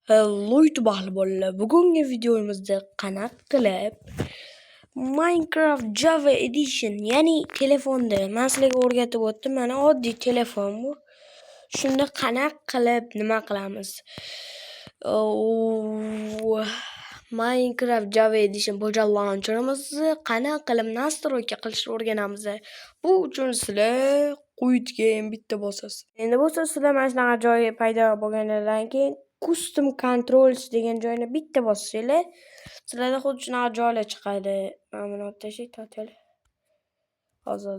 Hello YouTube ahli bolalar. Bugungi videomizda qanaqa qilib Minecraft Java Edition, ya'ni telefonda men sizlarga o'rgatib o'tdim. Mana oddiy telefon bu. Shunda qanaqa qilib nima qilamiz? Minecraft Java Edition bo'lgan launcherimizni qanaqa qilib nastroyka qilishni o'rganamiz. Bu uchun sizlar quyidga bitta bosasiz. Endi bo'lsa sizlar mana shunaqa joy paydo bo'lgandan keyin custom controls degan joyni bitta bossanglar, sizlarda xuddi shunaqa joylar chiqadi. Mana buni olib tashlang, tortaylik. Hozir.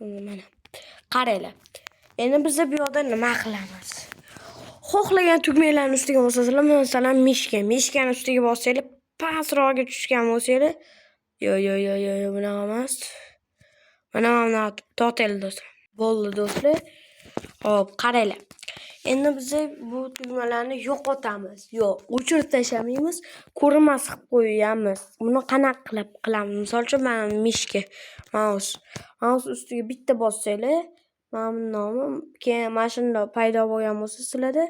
Mana. Qaranglar. Endi biz bu yerda nima qilamiz? Xohlagan tugmalarning ustiga bosasizlar, masalan, mishkani ustiga bossanglar, pastroqqa tushgan bo'lsanglar, yo, bunaqa emas. Mana tortaylik do'stlar. Bo'ldi do'stlar. Hop, qaranglar. Endi biz bu tugmalarni yo'qotamiz. Yo'q, o'chirib tashlamaymiz, ko'rinmas qilib qo'yamiz. Buni qanaqa qilamiz? Misol uchun, mana mishka, mouse ustiga bitta bossanglar, mana bu nomi, keyin mana shunda paydo bo'lgan bo'lsa sizlarda,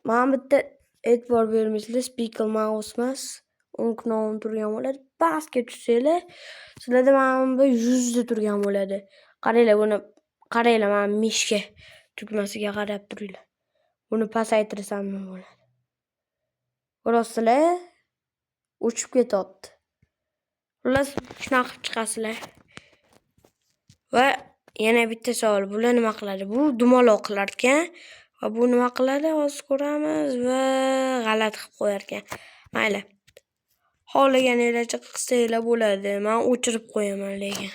mana bitta e'tibor bermaysizlar, speaker mouse emas, o'ng knopni turgan bo'ladi. Pastga tushsanglar, sizlarda mana bu yuzda turgan bo'ladi. Qaranglar, mana mishka tugmasiga qarab turinglar. Buni pasaytirsam nima bo'ladi? Ko'rasizlar? O'chib ketyapti. Xullas, shunaqa qilib chiqasizlar. Va yana bitta savol, bular nima qiladi? Bu dumaloq qilar ekan va bu nima qiladi? Hozir ko'ramiz va g'alati qilib qo'yar ekan. Mayli. Xohlaganingizcha qilsanglar bo'ladi. Men o'chirib qo'yaman lekin.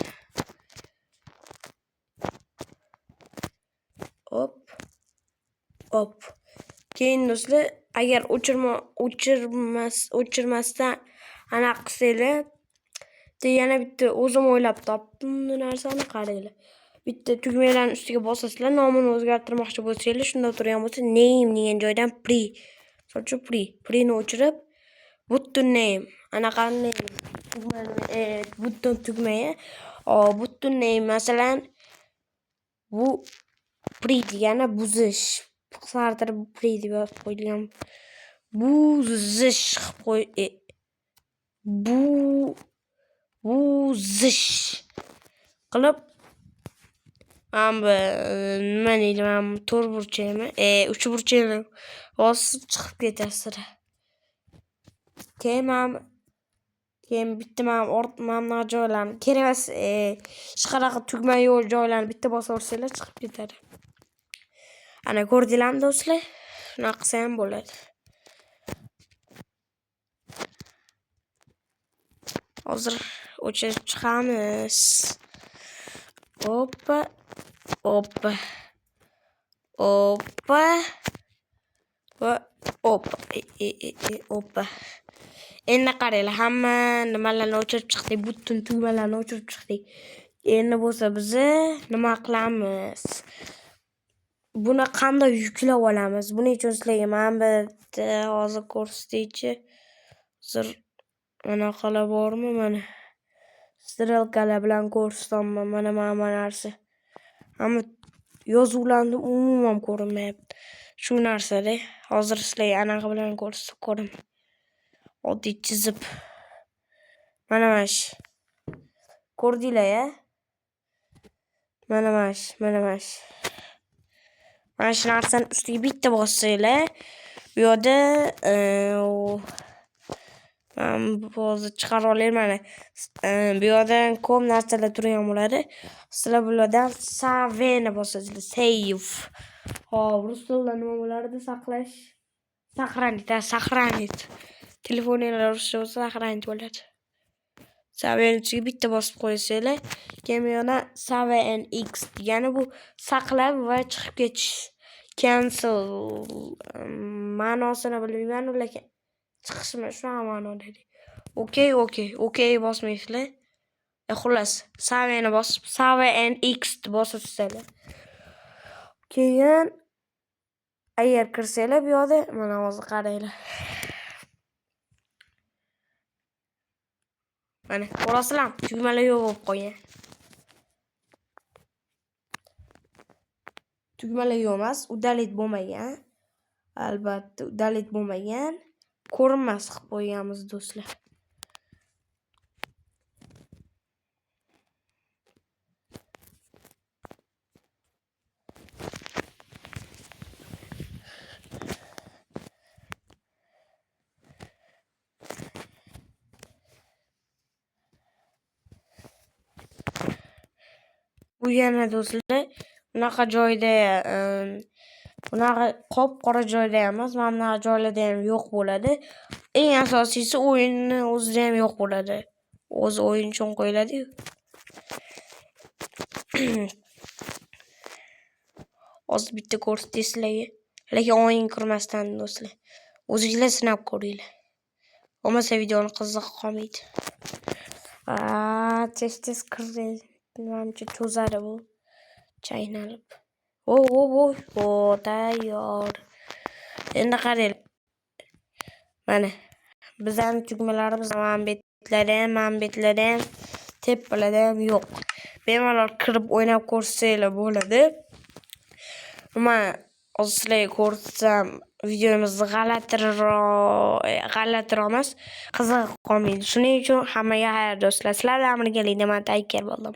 Hop. Keyin do'stlar, agar o'chirmasdan ana qilsanglar, yana bitta o'zim o'ylab topdim bu narsani. Qaranglar. Bitta tugmalarning ustiga bosasizlar, nomini o'zgartirmoqchi bo'lsanglar, shunda turgan bo'lsa name degan joydan free. So'rchi free ni o'chirib, button name. Anaqa name button tugmaya. Button name masalan bu free degani buzish. Qisqartirib free deb yozib qo'yilgan. Buzish buzish qilib nima deydi, to'rt burchakmi? Uch burchakni bosib chiqib ketasizlar. Keyin bitta mana joylarni kerak emas, hech qanaqa tugma yo'q joylarni bitta bosaversanglar chiqib ketadi. Ana ko'rdinglarmi do'stlar? Shunaqa qilsa ham bo'ladi. Hozir o'chirib chiqamiz. Hoppa. Va hoppa. Endi qaranglar, hamma nimalarni o'chirib chiqdik, butun tugmalarni o'chirib chiqdik. Endi bo'lsa biz nima qilamiz? Buni qanday yuklab olamiz? Buning uchun sizlarga men bitta hozir ko'rsataychi. Hozir anaqalar bormi? Mana strelkalar bilan ko'rsataman. Mana narsa. Hamma yozuvlarni umuman ko'rinmayapti. Shu narsada hozir sizlarga anaqa bilan ko'rsatib ko'raman. Oddiy chizib. Mana shu. Ko'rdinglar-ya? Mana shu. Mana shu narsani ustiga bitta bossanglar, bu yerda hozir chiqarib olaman. Bu yerda ko'p narsalar turgan bo'ladi. Sizlar bulardan save-ni bosasizlar. Save. Hop, rus tilida nima bo'lardi? Saqlash. Сохранить. Telefoninglar ruscha bo'lsa saqlanib bo'ladi. Save-ni ustiga bitta bosib qo'ysanglar, keyin bu yerda save and x degani bu saqlab va chiqib ketish. Cancel ma'nosini bilmayman, lekin chiqishmi shunaqa ma'noda. Okay bosmaysizlar. Xullas, save-ni bosib, save and x bosasizlar. Keyin agar kirsanglar bu yerda mana hozir qaranglar. Mana ko'rasizlar, tugmalar yo'q bo'lib qolgan. tugmalar yo'q emas, udalить bo'lmagan. Albatta, udalить bo'lmagan. Ko'rinmas qilib qo'yganmiz do'stlar. Bu yana do'stlar, bunaqa joyda, bunaqa qop-qora joyda emas, mana bunaqa joylarda ham yo'q bo'ladi. Eng asosiysi o'yinni o'zida ham yo'q bo'ladi. O'zi o'yin uchun qo'yiladi-yu. Hozir bitta ko'rsatdim sizlarga. Lekin o'yin kirmasdan do'stlar. O'zingizlar sinab ko'ringlar. Bo'lmasa videoni qiziq qolmaydi. Tez kirdi. Menimcha cho'zadi bu. Chaynalib. O, tayyor. Endi qarang. Mana bizning tugmalarimiz manbetlarda ham, tepalarda ham yo'q. Bemalol kirib o'ynab ko'rsanglar bo'ladi. Men hozir sizlarga ko'rsatsam videomizni g'alatiroq emas, qiziq qolmaydi. Shuning uchun hammaga xayr do'stlar. Sizlar bilan birgalikda men Tayker bo'ldim.